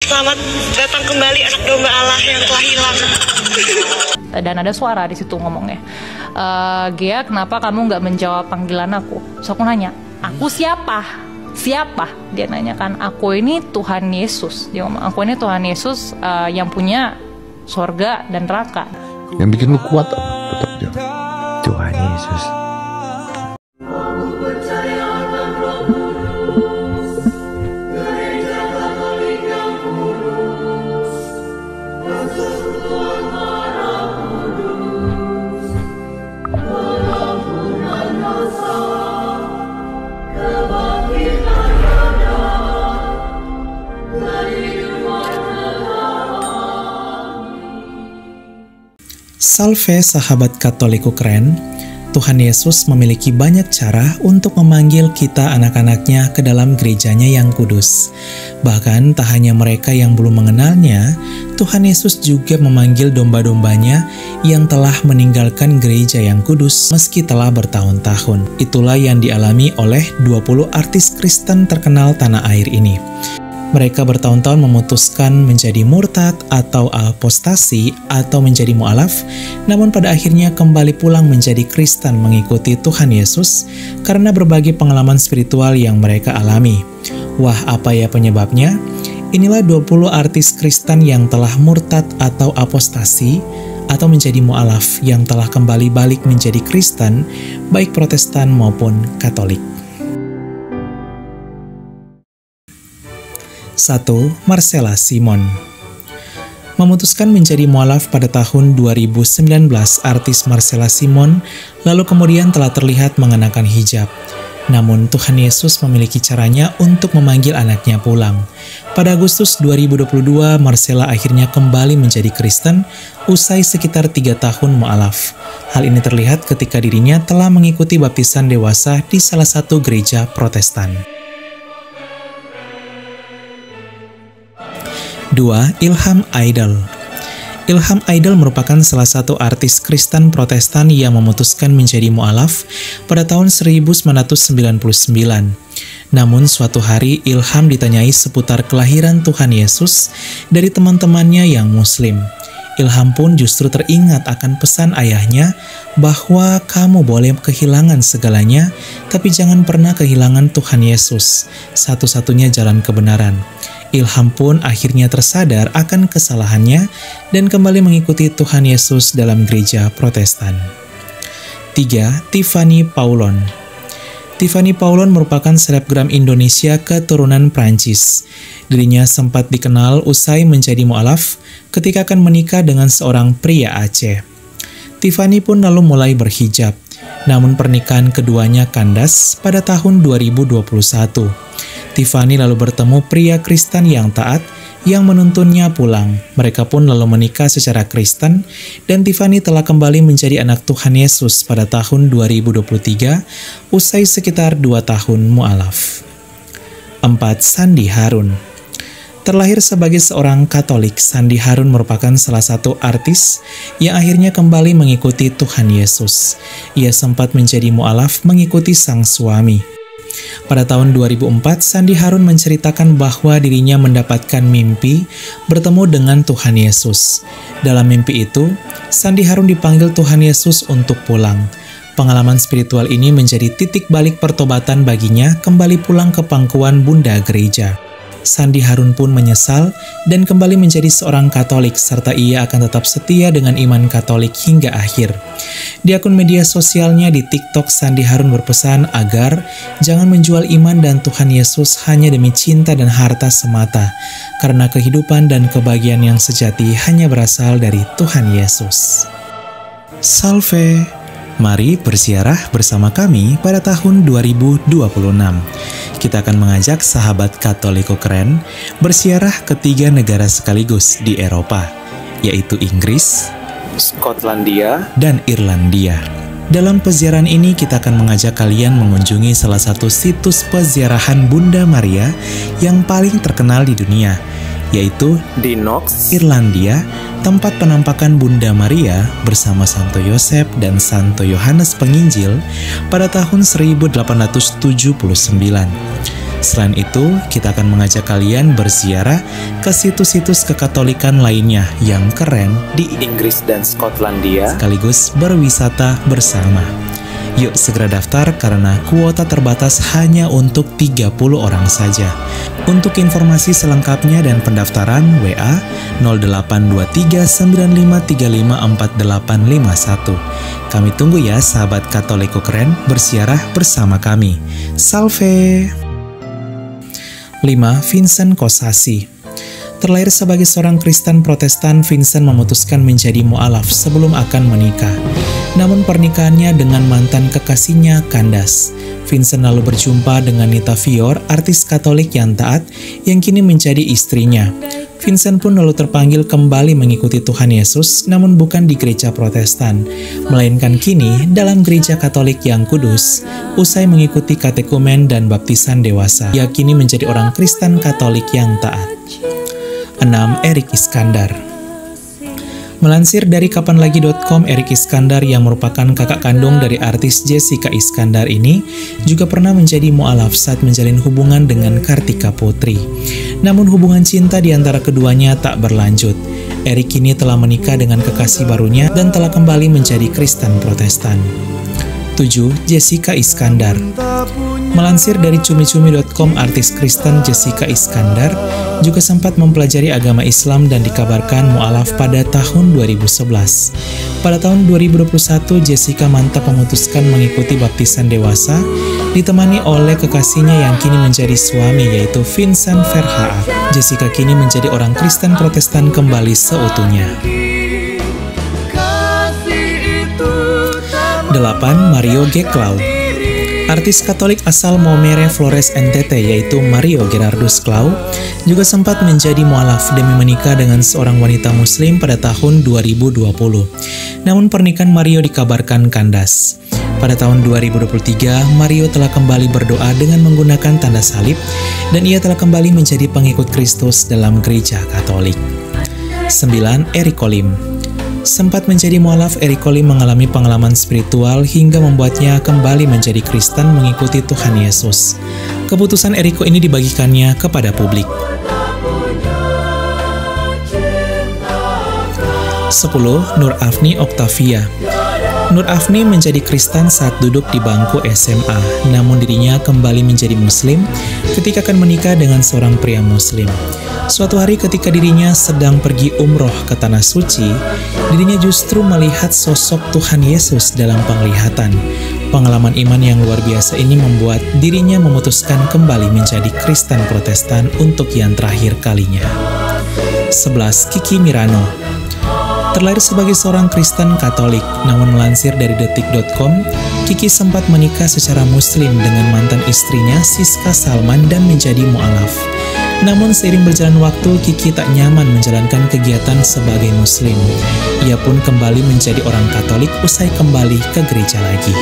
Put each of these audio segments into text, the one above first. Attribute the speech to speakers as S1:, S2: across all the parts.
S1: Selamat datang kembali anak domba Allah yang telah hilang.
S2: Dan ada suara di situ ngomongnya, Gea, kenapa kamu nggak menjawab panggilan aku? Terus aku nanya, aku siapa? Siapa? Dia nanya kan, aku ini Tuhan Yesus. Dia ngomong, aku ini Tuhan Yesus yang punya sorga dan neraka.
S3: Yang bikin lu kuat tetap Tuhan Yesus.
S4: Salve sahabat Katoliku keren, Tuhan Yesus memiliki banyak cara untuk memanggil kita anak-anaknya ke dalam gerejanya yang kudus. Bahkan tak hanya mereka yang belum mengenalnya, Tuhan Yesus juga memanggil domba-dombanya yang telah meninggalkan gereja yang kudus meski telah bertahun-tahun. Itulah yang dialami oleh 20 artis Kristen terkenal tanah air ini. Mereka bertahun-tahun memutuskan menjadi murtad atau apostasi atau menjadi mu'alaf, namun pada akhirnya kembali pulang menjadi Kristen mengikuti Tuhan Yesus karena berbagai pengalaman spiritual yang mereka alami. Wah, apa ya penyebabnya? Inilah 20 artis Kristen yang telah murtad atau apostasi atau menjadi mu'alaf yang telah kembali balik menjadi Kristen, baik Protestan maupun Katolik. 1. Marcella Simon. Memutuskan menjadi mu'alaf pada tahun 2019, artis Marcella Simon lalu kemudian telah terlihat mengenakan hijab. Namun Tuhan Yesus memiliki caranya untuk memanggil anaknya pulang. Pada Agustus 2022, Marcella akhirnya kembali menjadi Kristen usai sekitar 3 tahun mu'alaf. Hal ini terlihat ketika dirinya telah mengikuti baptisan dewasa di salah satu gereja Protestan. 2. Ilham Idol. Ilham Idol merupakan salah satu artis Kristen Protestan yang memutuskan menjadi mu'alaf pada tahun 1999. Namun suatu hari Ilham ditanyai seputar kelahiran Tuhan Yesus dari teman-temannya yang Muslim. Ilham pun justru teringat akan pesan ayahnya bahwa kamu boleh kehilangan segalanya, tapi jangan pernah kehilangan Tuhan Yesus, satu-satunya jalan kebenaran. Ilham pun akhirnya tersadar akan kesalahannya dan kembali mengikuti Tuhan Yesus dalam gereja Protestan. 3. Tiffany Paulon. Tiffany Paulon merupakan selebgram Indonesia keturunan Prancis. Dirinya sempat dikenal usai menjadi mu'alaf ketika akan menikah dengan seorang pria Aceh. Tiffany pun lalu mulai berhijab, namun pernikahan keduanya kandas pada tahun 2021. Tiffany lalu bertemu pria Kristen yang taat yang menuntunnya pulang. Mereka pun lalu menikah secara Kristen dan Tiffany telah kembali menjadi anak Tuhan Yesus pada tahun 2023 usai sekitar 2 tahun mu'alaf. 4. Sandi Harun. Terlahir sebagai seorang Katolik, Sandi Harun merupakan salah satu artis yang akhirnya kembali mengikuti Tuhan Yesus. Ia sempat menjadi mu'alaf mengikuti sang suami. Pada tahun 2004, Sandi Harun menceritakan bahwa dirinya mendapatkan mimpi bertemu dengan Tuhan Yesus. Dalam mimpi itu, Sandi Harun dipanggil Tuhan Yesus untuk pulang. Pengalaman spiritual ini menjadi titik balik pertobatan baginya kembali pulang ke pangkuan Bunda Gereja. Sandi Harun pun menyesal dan kembali menjadi seorang Katolik serta ia akan tetap setia dengan iman Katolik hingga akhir. Di akun media sosialnya di TikTok, Sandi Harun berpesan agar jangan menjual iman dan Tuhan Yesus hanya demi cinta dan harta semata, karena kehidupan dan kebahagiaan yang sejati hanya berasal dari Tuhan Yesus. Salve! Mari berziarah bersama kami pada tahun 2026. Kita akan mengajak sahabat Katoliko keren berziarah ke 3 negara sekaligus di Eropa, yaitu Inggris, Skotlandia, dan Irlandia. Dalam peziarahan ini kita akan mengajak kalian mengunjungi salah satu situs peziarahan Bunda Maria yang paling terkenal di dunia, yaitu di Knox, Irlandia, tempat penampakan Bunda Maria bersama Santo Yosef dan Santo Yohanes Penginjil pada tahun 1879. Selain itu, kita akan mengajak kalian berziarah ke situs-situs kekatolikan lainnya yang keren di Inggris dan Skotlandia, sekaligus berwisata bersama. Yuk segera daftar karena kuota terbatas hanya untuk 30 orang saja. Untuk informasi selengkapnya dan pendaftaran, WA 0823 9535 4851. Kami tunggu ya sahabat Katoliko keren berziarah bersama kami. Salve! 5. Vincent Kosasi. Terlahir sebagai seorang Kristen Protestan, Vincent memutuskan menjadi mu'alaf sebelum akan menikah. Namun pernikahannya dengan mantan kekasihnya kandas. Vincent lalu berjumpa dengan Nita Fior, artis Katolik yang taat, yang kini menjadi istrinya. Vincent pun lalu terpanggil kembali mengikuti Tuhan Yesus, namun bukan di gereja Protestan, melainkan kini dalam gereja Katolik yang kudus. Usai mengikuti katekumen dan baptisan dewasa, ia kini menjadi orang Kristen Katolik yang taat. 6. Erik Iskandar. Melansir dari kapanlagi.com, Erik Iskandar yang merupakan kakak kandung dari artis Jessica Iskandar ini juga pernah menjadi mu'alaf saat menjalin hubungan dengan Kartika Putri. Namun hubungan cinta di antara keduanya tak berlanjut. Erik kini telah menikah dengan kekasih barunya dan telah kembali menjadi Kristen Protestan. 7. Jessica Iskandar. Melansir dari cumi-cumi.com, artis Kristen Jessica Iskandar juga sempat mempelajari agama Islam dan dikabarkan mu'alaf pada tahun 2011. Pada tahun 2021, Jessica mantap memutuskan mengikuti baptisan dewasa, ditemani oleh kekasihnya yang kini menjadi suami, yaitu Vincent Verhaak. Jessica kini menjadi orang Kristen Protestan kembali seutuhnya. 8. Mario G. Clau. Artis Katolik asal Maumere Flores NTT yaitu Mario Gerardus Clau juga sempat menjadi mu'alaf demi menikah dengan seorang wanita muslim pada tahun 2020. Namun pernikahan Mario dikabarkan kandas. Pada tahun 2023, Mario telah kembali berdoa dengan menggunakan tanda salib dan ia telah kembali menjadi pengikut Kristus dalam gereja Katolik. 9. Eric Colim. Sempat menjadi mu'alaf, Eric Colim mengalami pengalaman spiritual hingga membuatnya kembali menjadi Kristen mengikuti Tuhan Yesus. Keputusan Eriko ini dibagikannya kepada publik. 10. Nur Afni Octavia. Nur Afni menjadi Kristen saat duduk di bangku SMA, namun dirinya kembali menjadi Muslim ketika akan menikah dengan seorang pria Muslim. Suatu hari ketika dirinya sedang pergi umroh ke Tanah Suci, dirinya justru melihat sosok Tuhan Yesus dalam penglihatan. Pengalaman iman yang luar biasa ini membuat dirinya memutuskan kembali menjadi Kristen Protestan untuk yang terakhir kalinya. 11. Kiki Mirano. Terlahir sebagai seorang Kristen Katolik, namun melansir dari detik.com, Kiki sempat menikah secara Muslim dengan mantan istrinya Siska Salman dan menjadi mu'alaf. Namun seiring berjalan waktu, Kiki tak nyaman menjalankan kegiatan sebagai Muslim. Ia pun kembali menjadi orang Katolik usai kembali ke gereja lagi.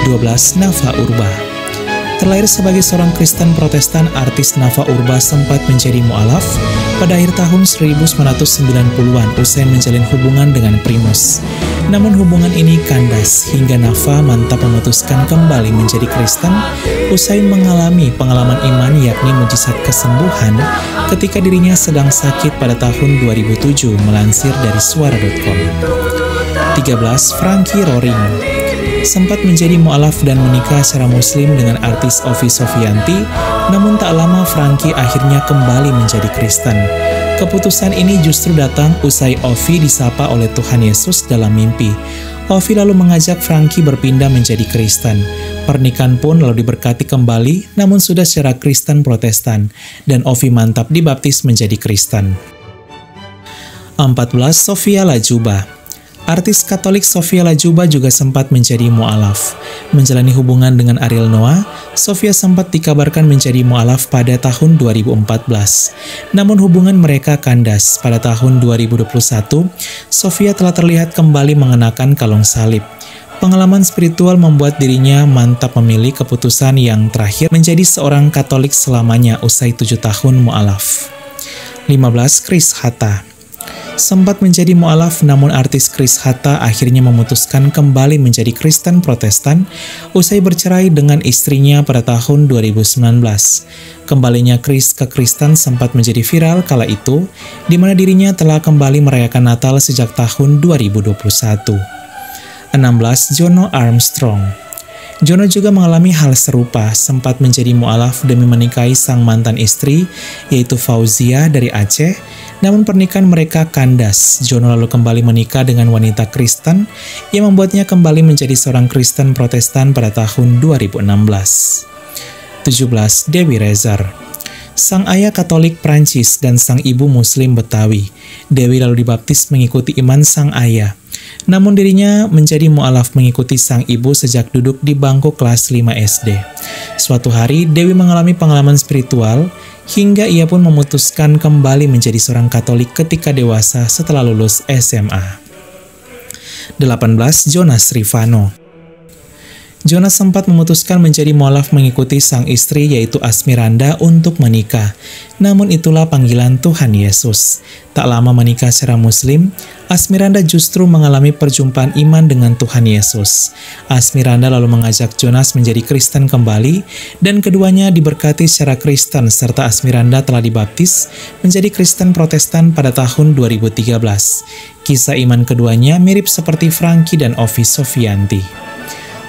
S4: 12. Nafa Urba. Terlahir sebagai seorang Kristen Protestan, artis Nafa Urba sempat menjadi mu'alaf pada akhir tahun 1990-an usai menjalin hubungan dengan Primus. Namun hubungan ini kandas hingga Nafa mantap memutuskan kembali menjadi Kristen usai mengalami pengalaman iman yakni mujizat kesembuhan ketika dirinya sedang sakit pada tahun 2007 melansir dari suara.com. 13. Frankie Roring. Sempat menjadi mu'alaf dan menikah secara Muslim dengan artis Ovi Sofianti, namun tak lama Frankie akhirnya kembali menjadi Kristen. Keputusan ini justru datang usai Ovi disapa oleh Tuhan Yesus dalam mimpi. Ovi lalu mengajak Frankie berpindah menjadi Kristen. Pernikahan pun lalu diberkati kembali, namun sudah secara Kristen Protestan, dan Ovi mantap dibaptis menjadi Kristen. 14. Sofia Lajuba. Artis Katolik Sofia Lajuba juga sempat menjadi mu'alaf. Menjalani hubungan dengan Ariel Noah, Sofia sempat dikabarkan menjadi mu'alaf pada tahun 2014. Namun hubungan mereka kandas. Pada tahun 2021, Sofia telah terlihat kembali mengenakan kalung salib. Pengalaman spiritual membuat dirinya mantap memilih keputusan yang terakhir menjadi seorang Katolik selamanya usai 7 tahun mu'alaf. 15. Chris Hatta. Sempat menjadi mu'alaf, namun artis Chris Hatta akhirnya memutuskan kembali menjadi Kristen Protestan usai bercerai dengan istrinya pada tahun 2019. Kembalinya Chris ke Kristen sempat menjadi viral kala itu, di mana dirinya telah kembali merayakan Natal sejak tahun 2021. 16. Jono Armstrong. Jono juga mengalami hal serupa, sempat menjadi mu'alaf demi menikahi sang mantan istri, yaitu Fauzia dari Aceh. Namun pernikahan mereka kandas. Jono lalu kembali menikah dengan wanita Kristen, yang membuatnya kembali menjadi seorang Kristen Protestan pada tahun 2016. 17. Dewi Rezer. Sang ayah Katolik Prancis dan sang ibu Muslim Betawi. Dewi lalu dibaptis mengikuti iman sang ayah. Namun dirinya menjadi mu'alaf mengikuti sang ibu sejak duduk di bangku kelas 5 SD. Suatu hari, Dewi mengalami pengalaman spiritual, hingga ia pun memutuskan kembali menjadi seorang Katolik ketika dewasa setelah lulus SMA. 18. Jonas Rifano. Jonas sempat memutuskan menjadi mu'alaf mengikuti sang istri yaitu Asmiranda untuk menikah. Namun itulah panggilan Tuhan Yesus. Tak lama menikah secara Muslim, Asmiranda justru mengalami perjumpaan iman dengan Tuhan Yesus. Asmiranda lalu mengajak Jonas menjadi Kristen kembali, dan keduanya diberkati secara Kristen serta Asmiranda telah dibaptis menjadi Kristen Protestan pada tahun 2013. Kisah iman keduanya mirip seperti Frankie dan Ovi Sofianti.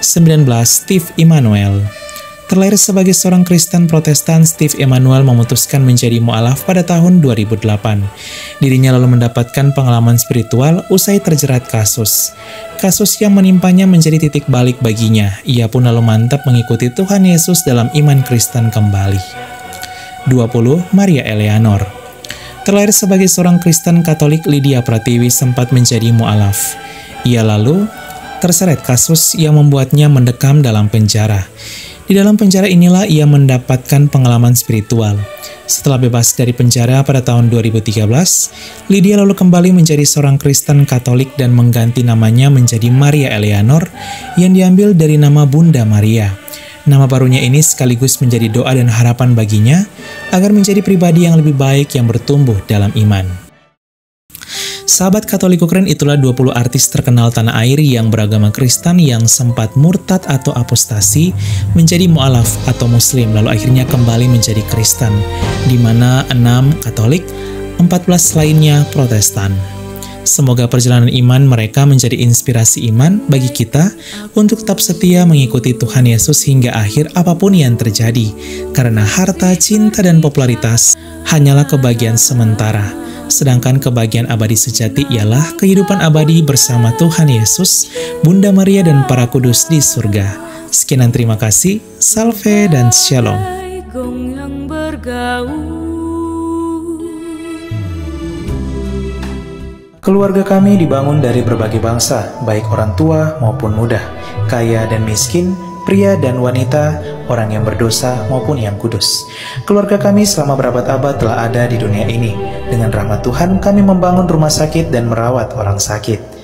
S4: 19. Steve Emmanuel. Terlahir sebagai seorang Kristen Protestan, Steve Emmanuel memutuskan menjadi mu'alaf pada tahun 2008. Dirinya lalu mendapatkan pengalaman spiritual usai terjerat kasus. Kasus yang menimpanya menjadi titik balik baginya. Ia pun lalu mantap mengikuti Tuhan Yesus dalam iman Kristen kembali. 20. Maria Eleanor. Terlahir sebagai seorang Kristen Katolik, Lydia Pratiwi sempat menjadi mu'alaf. Ia lalu terseret kasus yang membuatnya mendekam dalam penjara. Di dalam penjara inilah ia mendapatkan pengalaman spiritual. Setelah bebas dari penjara pada tahun 2013, Lydia lalu kembali menjadi seorang Kristen Katolik dan mengganti namanya menjadi Maria Eleanor yang diambil dari nama Bunda Maria. Nama barunya ini sekaligus menjadi doa dan harapan baginya agar menjadi pribadi yang lebih baik yang bertumbuh dalam iman. Sahabat Katolik Keren, itulah 20 artis terkenal tanah air yang beragama Kristen yang sempat murtad atau apostasi menjadi mu'alaf atau Muslim lalu akhirnya kembali menjadi Kristen, di mana 6 Katolik, 14 lainnya Protestan. Semoga perjalanan iman mereka menjadi inspirasi iman bagi kita untuk tetap setia mengikuti Tuhan Yesus hingga akhir apapun yang terjadi, karena harta, cinta, dan popularitas hanyalah kebahagiaan sementara. Sedangkan kebahagiaan abadi sejati ialah kehidupan abadi bersama Tuhan Yesus, Bunda Maria, dan para kudus di surga. Sekian dan terima kasih. Salve dan Shalom. Keluarga kami dibangun dari berbagai bangsa, baik orang tua maupun muda, kaya dan miskin, pria dan wanita, orang yang berdosa maupun yang kudus. Keluarga kami selama berabad-abad telah ada di dunia ini. Dengan rahmat Tuhan, kami membangun rumah sakit dan merawat orang sakit.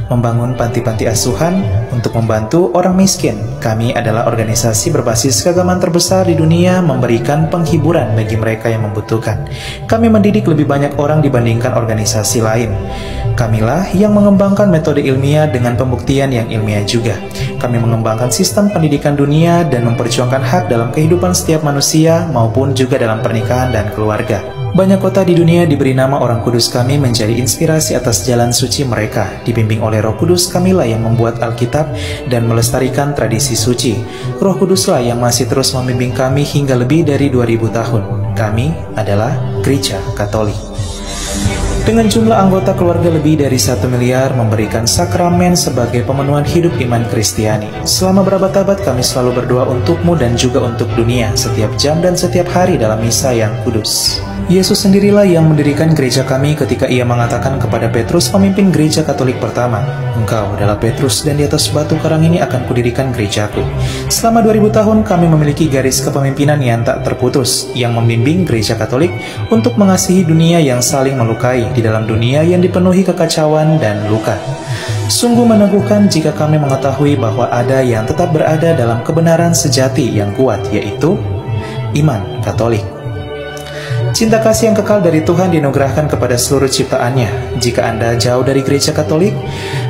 S4: Membangun panti-panti asuhan untuk membantu orang miskin. Kami adalah organisasi berbasis keagamaan terbesar di dunia, memberikan penghiburan bagi mereka yang membutuhkan. Kami mendidik lebih banyak orang dibandingkan organisasi lain. Kamilah yang mengembangkan metode ilmiah dengan pembuktian yang ilmiah juga. Kami mengembangkan sistem pendidikan dunia dan memperjuangkan hak dalam kehidupan setiap manusia maupun juga dalam pernikahan dan keluarga. Banyak kota di dunia diberi nama orang kudus kami menjadi inspirasi atas jalan suci mereka. Dibimbing oleh Roh Kudus, kamilah yang membuat Alkitab dan melestarikan tradisi suci. Roh Kuduslah yang masih terus membimbing kami hingga lebih dari 2000 tahun. Kami adalah Gereja Katolik. Dengan jumlah anggota keluarga lebih dari 1 miliar, memberikan sakramen sebagai pemenuhan hidup iman Kristiani. Selama berabad-abad kami selalu berdoa untukmu dan juga untuk dunia, setiap jam dan setiap hari dalam misa yang kudus. Yesus sendirilah yang mendirikan gereja kami ketika ia mengatakan kepada Petrus, pemimpin gereja Katolik pertama, "Engkau adalah Petrus dan di atas batu karang ini akan kudirikan gerejaku." Selama 2000 tahun kami memiliki garis kepemimpinan yang tak terputus, yang membimbing gereja Katolik untuk mengasihi dunia yang saling melukai di dalam dunia yang dipenuhi kekacauan dan luka. Sungguh meneguhkan jika kami mengetahui bahwa ada yang tetap berada dalam kebenaran sejati yang kuat, yaitu iman Katolik. Cinta kasih yang kekal dari Tuhan dianugerahkan kepada seluruh ciptaannya. Jika Anda jauh dari gereja Katolik,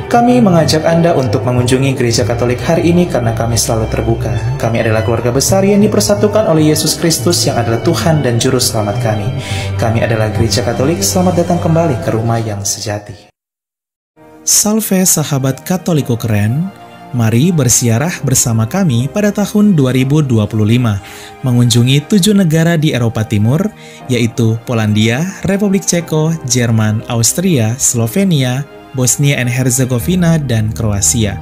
S4: kami mengajak Anda untuk mengunjungi gereja Katolik hari ini karena kami selalu terbuka. Kami adalah keluarga besar yang dipersatukan oleh Yesus Kristus yang adalah Tuhan dan Juru Selamat kami. Kami adalah gereja Katolik, selamat datang kembali ke rumah yang sejati. Salve sahabat Katoliko keren, mari bersiarah bersama kami pada tahun 2025, mengunjungi 7 negara di Eropa Timur, yaitu Polandia, Republik Ceko, Jerman, Austria, Slovenia, Bosnia and Herzegovina, dan Kroasia.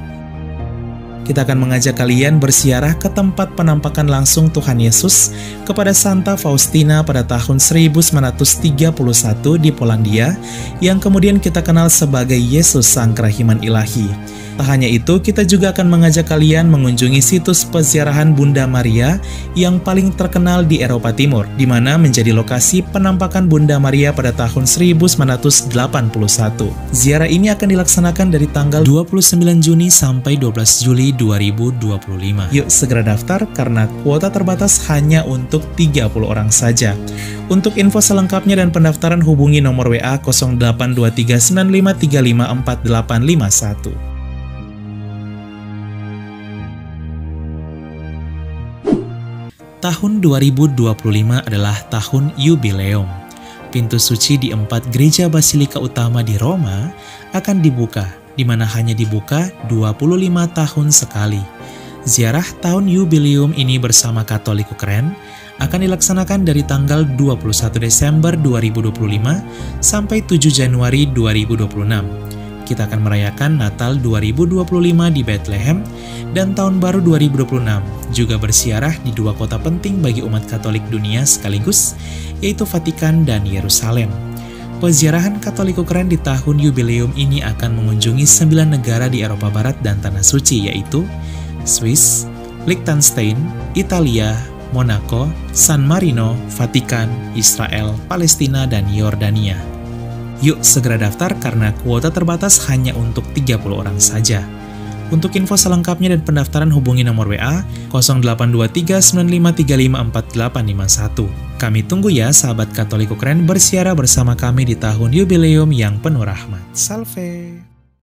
S4: Kita akan mengajak kalian bersiarah ke tempat penampakan langsung Tuhan Yesus kepada Santa Faustina pada tahun 1931 di Polandia, yang kemudian kita kenal sebagai Yesus Sang Kerahiman Ilahi. Tak hanya itu, kita juga akan mengajak kalian mengunjungi situs peziarahan Bunda Maria yang paling terkenal di Eropa Timur, di mana menjadi lokasi penampakan Bunda Maria pada tahun 1981. Ziarah ini akan dilaksanakan dari tanggal 29 Juni sampai 12 Juli 2025. Yuk segera daftar karena kuota terbatas hanya untuk 30 orang saja. Untuk info selengkapnya dan pendaftaran hubungi nomor WA 082395354851. Tahun 2025 adalah tahun yubileum. Pintu suci di 4 gereja basilika utama di Roma akan dibuka, di mana hanya dibuka 25 tahun sekali. Ziarah tahun yubileum ini bersama Katoliko Keren akan dilaksanakan dari tanggal 21 Desember 2025 sampai 7 Januari 2026. Kita akan merayakan Natal 2025 di Bethlehem dan Tahun Baru 2026, juga bersiarah di 2 kota penting bagi umat Katolik dunia sekaligus, yaitu Vatikan dan Yerusalem. Peziarahan Katoliko Keren di tahun yubileum ini akan mengunjungi 9 negara di Eropa Barat dan Tanah Suci, yaitu Swiss, Liechtenstein, Italia, Monaco, San Marino, Vatikan, Israel, Palestina, dan Yordania. Yuk segera daftar karena kuota terbatas hanya untuk 30 orang saja. Untuk info selengkapnya dan pendaftaran hubungi nomor WA 082395354851. Kami tunggu ya sahabat Katoliko Keren bersiarah bersama kami di tahun yubileum yang penuh rahmat. Salve!